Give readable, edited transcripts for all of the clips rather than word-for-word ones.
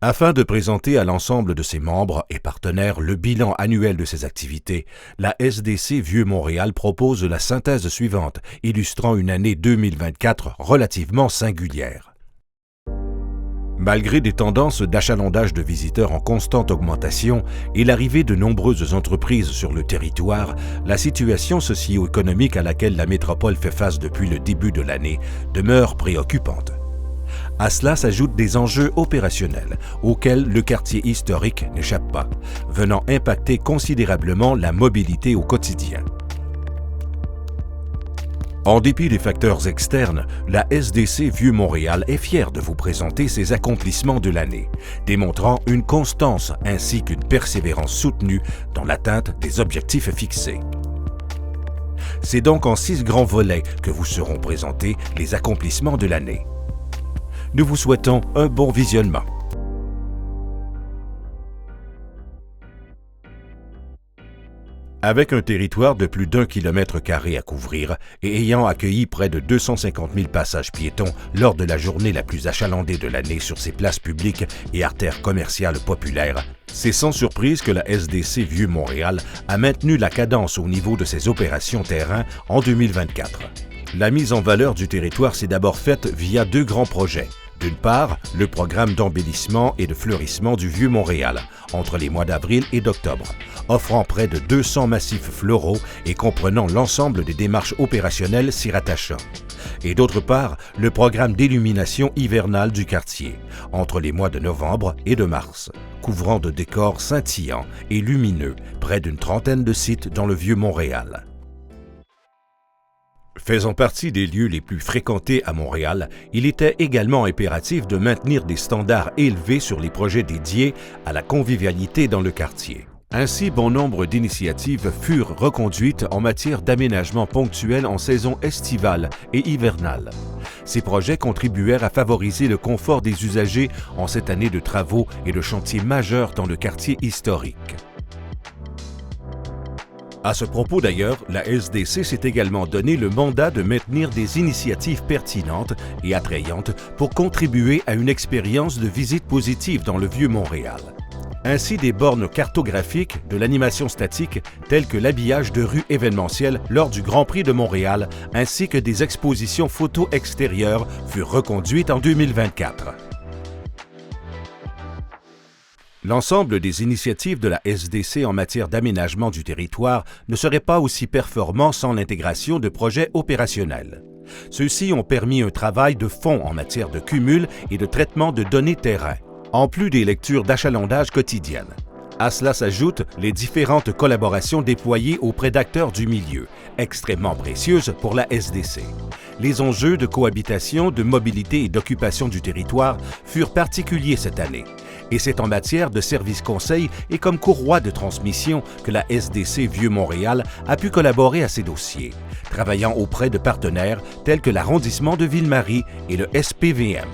Afin de présenter à l'ensemble de ses membres et partenaires le bilan annuel de ses activités, la SDC Vieux-Montréal propose la synthèse suivante, illustrant une année 2024 relativement singulière. Malgré des tendances d'achalandage de visiteurs en constante augmentation et l'arrivée de nombreuses entreprises sur le territoire, la situation socio-économique à laquelle la métropole fait face depuis le début de l'année demeure préoccupante. À cela s'ajoutent des enjeux opérationnels auxquels le quartier historique n'échappe pas, venant impacter considérablement la mobilité au quotidien. En dépit des facteurs externes, la SDC Vieux-Montréal est fière de vous présenter ses accomplissements de l'année, démontrant une constance ainsi qu'une persévérance soutenue dans l'atteinte des objectifs fixés. C'est donc en 6 grands volets que vous seront présentés les accomplissements de l'année. Nous vous souhaitons un bon visionnement. Avec un territoire de plus d'1 km² à couvrir et ayant accueilli près de 250 000 passages piétons lors de la journée la plus achalandée de l'année sur ses places publiques et artères commerciales populaires, c'est sans surprise que la SDC Vieux-Montréal a maintenu la cadence au niveau de ses opérations terrain en 2024. La mise en valeur du territoire s'est d'abord faite via 2 grands projets. D'une part, le programme d'embellissement et de fleurissement du Vieux-Montréal, entre les mois d'avril et d'octobre, offrant près de 200 massifs floraux et comprenant l'ensemble des démarches opérationnelles s'y rattachant. Et d'autre part, le programme d'illumination hivernale du quartier, entre les mois de novembre et de mars, couvrant de décors scintillants et lumineux près d'une trentaine de sites dans le Vieux-Montréal. Faisant partie des lieux les plus fréquentés à Montréal, il était également impératif de maintenir des standards élevés sur les projets dédiés à la convivialité dans le quartier. Ainsi, bon nombre d'initiatives furent reconduites en matière d'aménagement ponctuel en saison estivale et hivernale. Ces projets contribuèrent à favoriser le confort des usagers en cette année de travaux et de chantiers majeurs dans le quartier historique. À ce propos d'ailleurs, la SDC s'est également donné le mandat de maintenir des initiatives pertinentes et attrayantes pour contribuer à une expérience de visite positive dans le Vieux-Montréal. Ainsi, des bornes cartographiques, de l'animation statique telle que l'habillage de rues événementielles lors du Grand Prix de Montréal, ainsi que des expositions photos extérieures furent reconduites en 2024. L'ensemble des initiatives de la SDC en matière d'aménagement du territoire ne serait pas aussi performant sans l'intégration de projets opérationnels. Ceux-ci ont permis un travail de fond en matière de cumul et de traitement de données terrain, en plus des lectures d'achalandage quotidiennes. À cela s'ajoutent les différentes collaborations déployées auprès d'acteurs du milieu, extrêmement précieuses pour la SDC. Les enjeux de cohabitation, de mobilité et d'occupation du territoire furent particuliers cette année. Et c'est en matière de services conseils et comme courroie de transmission que la SDC Vieux-Montréal a pu collaborer à ces dossiers, travaillant auprès de partenaires tels que l'arrondissement de Ville-Marie et le SPVM.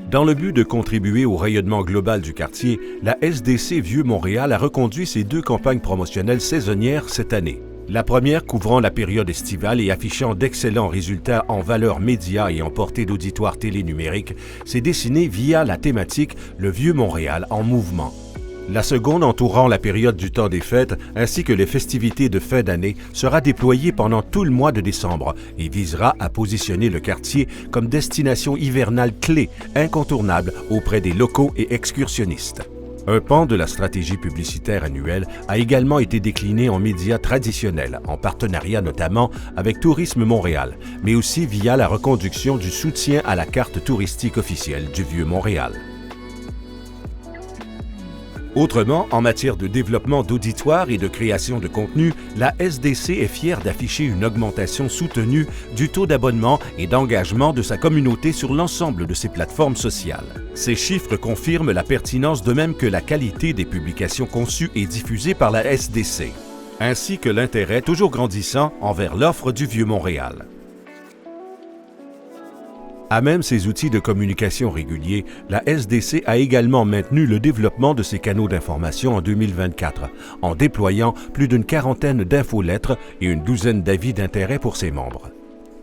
Dans le but de contribuer au rayonnement global du quartier, la SDC Vieux-Montréal a reconduit ses 2 campagnes promotionnelles saisonnières cette année. La première couvrant la période estivale et affichant d'excellents résultats en valeur média et en portée d'auditoire télénumérique, s'est dessinée via la thématique « Le Vieux-Montréal en mouvement ». La seconde, entourant la période du temps des fêtes ainsi que les festivités de fin d'année, sera déployée pendant tout le mois de décembre et visera à positionner le quartier comme destination hivernale clé, incontournable auprès des locaux et excursionnistes. Un pan de la stratégie publicitaire annuelle a également été décliné en médias traditionnels, en partenariat notamment avec Tourisme Montréal, mais aussi via la reconduction du soutien à la carte touristique officielle du Vieux-Montréal. Autrement, en matière de développement d'auditoire et de création de contenu, la SDC est fière d'afficher une augmentation soutenue du taux d'abonnement et d'engagement de sa communauté sur l'ensemble de ses plateformes sociales. Ces chiffres confirment la pertinence de même que la qualité des publications conçues et diffusées par la SDC, ainsi que l'intérêt toujours grandissant envers l'offre du Vieux-Montréal. À même ses outils de communication réguliers, la SDC a également maintenu le développement de ses canaux d'information en 2024, en déployant plus d'une quarantaine d'infolettres et une douzaine d'avis d'intérêt pour ses membres.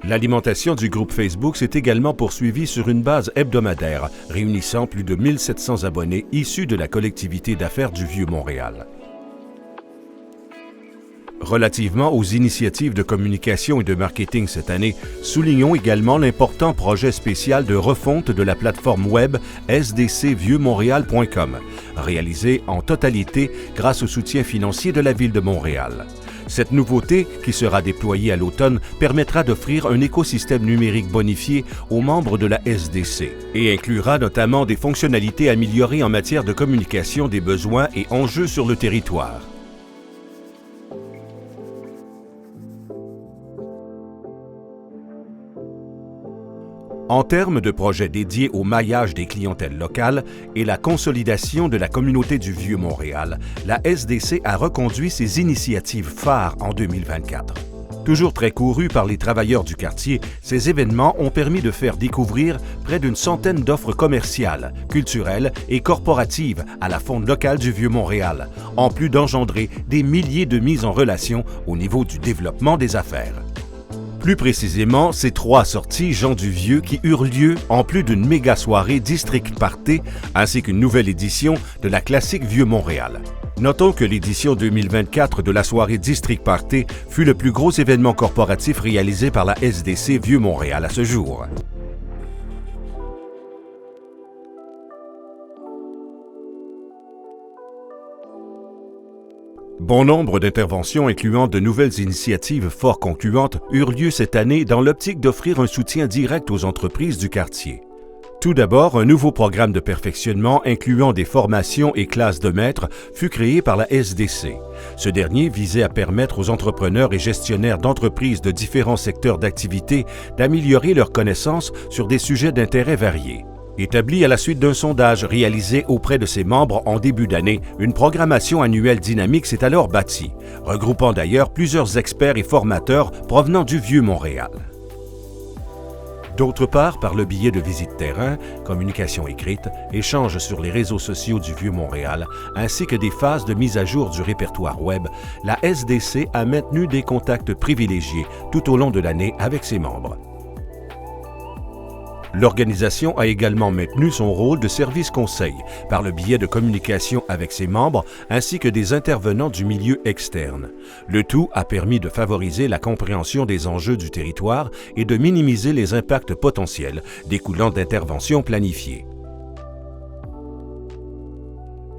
L'alimentation du groupe Facebook s'est également poursuivie sur une base hebdomadaire, réunissant plus de 1700 abonnés issus de la collectivité d'affaires du Vieux-Montréal. Relativement aux initiatives de communication et de marketing cette année, soulignons également l'important projet spécial de refonte de la plateforme web sdcvieuxmontréal.com, réalisé en totalité grâce au soutien financier de la Ville de Montréal. Cette nouveauté, qui sera déployée à l'automne, permettra d'offrir un écosystème numérique bonifié aux membres de la SDC et inclura notamment des fonctionnalités améliorées en matière de communication des besoins et enjeux sur le territoire. En termes de projets dédiés au maillage des clientèles locales et la consolidation de la communauté du Vieux-Montréal, la SDC a reconduit ses initiatives phares en 2024. Toujours très courus par les travailleurs du quartier, ces événements ont permis de faire découvrir près d'une centaine d'offres commerciales, culturelles et corporatives à la faune locale du Vieux-Montréal, en plus d'engendrer des milliers de mises en relation au niveau du développement des affaires. Plus précisément, ces 3 sorties Jean du Vieux qui eurent lieu en plus d'une méga soirée District Party ainsi qu'une nouvelle édition de la classique Vieux-Montréal. Notons que l'édition 2024 de la soirée District Party fut le plus gros événement corporatif réalisé par la SDC Vieux-Montréal à ce jour. Bon nombre d'interventions incluant de nouvelles initiatives fort concluantes eurent lieu cette année dans l'optique d'offrir un soutien direct aux entreprises du quartier. Tout d'abord, un nouveau programme de perfectionnement incluant des formations et classes de maîtres fut créé par la SDC. Ce dernier visait à permettre aux entrepreneurs et gestionnaires d'entreprises de différents secteurs d'activité d'améliorer leurs connaissances sur des sujets d'intérêt variés. Établi à la suite d'un sondage réalisé auprès de ses membres en début d'année, une programmation annuelle dynamique s'est alors bâtie, regroupant d'ailleurs plusieurs experts et formateurs provenant du Vieux-Montréal. D'autre part, par le biais de visites terrain, communication écrite, échanges sur les réseaux sociaux du Vieux-Montréal, ainsi que des phases de mise à jour du répertoire web, la SDC a maintenu des contacts privilégiés tout au long de l'année avec ses membres. L'organisation a également maintenu son rôle de service conseil par le biais de communication avec ses membres ainsi que des intervenants du milieu externe. Le tout a permis de favoriser la compréhension des enjeux du territoire et de minimiser les impacts potentiels découlant d'interventions planifiées.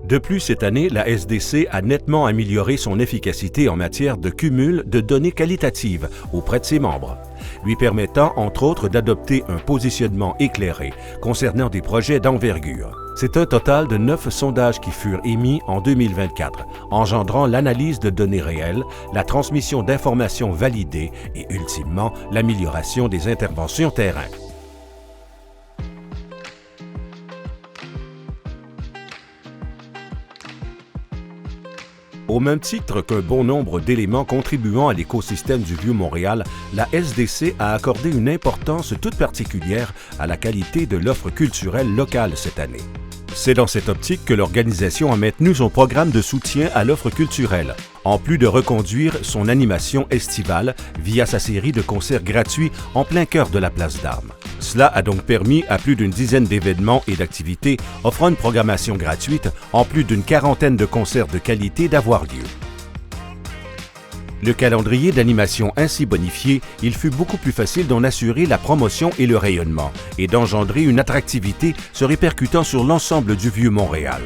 De plus, cette année, la SDC a nettement amélioré son efficacité en matière de cumul de données qualitatives auprès de ses membres, lui permettant entre autres d'adopter un positionnement éclairé concernant des projets d'envergure. C'est un total de 9 sondages qui furent émis en 2024, engendrant l'analyse de données réelles, la transmission d'informations validées et ultimement l'amélioration des interventions terrain. Au même titre qu'un bon nombre d'éléments contribuant à l'écosystème du Vieux-Montréal, la SDC a accordé une importance toute particulière à la qualité de l'offre culturelle locale cette année. C'est dans cette optique que l'organisation a maintenu son programme de soutien à l'offre culturelle, en plus de reconduire son animation estivale via sa série de concerts gratuits en plein cœur de la place d'Armes. Cela a donc permis à plus d'une dizaine d'événements et d'activités offrant une programmation gratuite en plus d'une quarantaine de concerts de qualité d'avoir lieu. Le calendrier d'animation ainsi bonifié, il fut beaucoup plus facile d'en assurer la promotion et le rayonnement, et d'engendrer une attractivité se répercutant sur l'ensemble du Vieux-Montréal.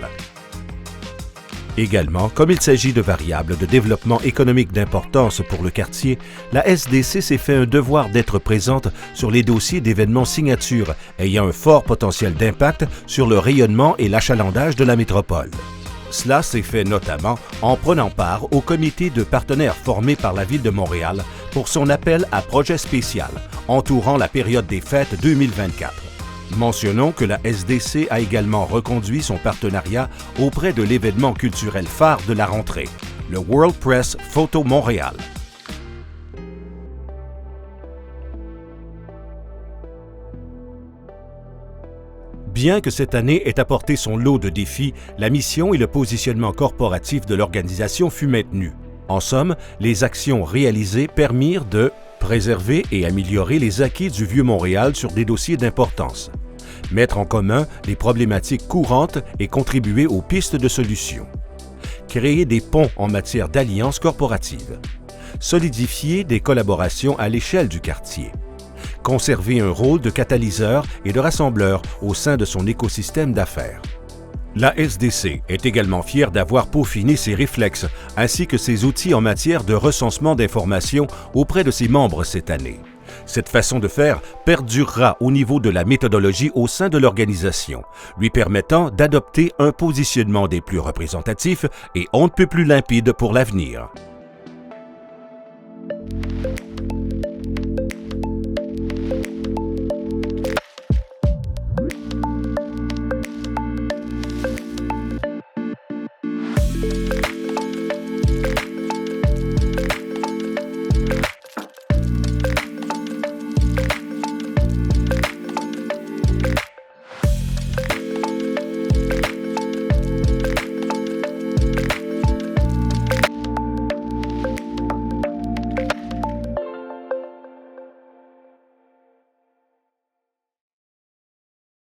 Également, comme il s'agit de variables de développement économique d'importance pour le quartier, la SDC s'est fait un devoir d'être présente sur les dossiers d'événements signatures ayant un fort potentiel d'impact sur le rayonnement et l'achalandage de la métropole. Cela s'est fait notamment en prenant part au comité de partenaires formé par la Ville de Montréal pour son appel à projet spécial entourant la période des fêtes 2024. Mentionnons que la SDC a également reconduit son partenariat auprès de l'événement culturel phare de la rentrée, le World Press Photo Montréal. Bien que cette année ait apporté son lot de défis, la mission et le positionnement corporatif de l'organisation fut maintenu. En somme, les actions réalisées permirent de préserver et améliorer les acquis du Vieux-Montréal sur des dossiers d'importance, mettre en commun les problématiques courantes et contribuer aux pistes de solutions, créer des ponts en matière d'alliances corporatives, solidifier des collaborations à l'échelle du quartier, conserver un rôle de catalyseur et de rassembleur au sein de son écosystème d'affaires. La SDC est également fière d'avoir peaufiné ses réflexes ainsi que ses outils en matière de recensement d'informations auprès de ses membres cette année. Cette façon de faire perdurera au niveau de la méthodologie au sein de l'organisation, lui permettant d'adopter un positionnement des plus représentatifs et on ne peut plus limpide pour l'avenir.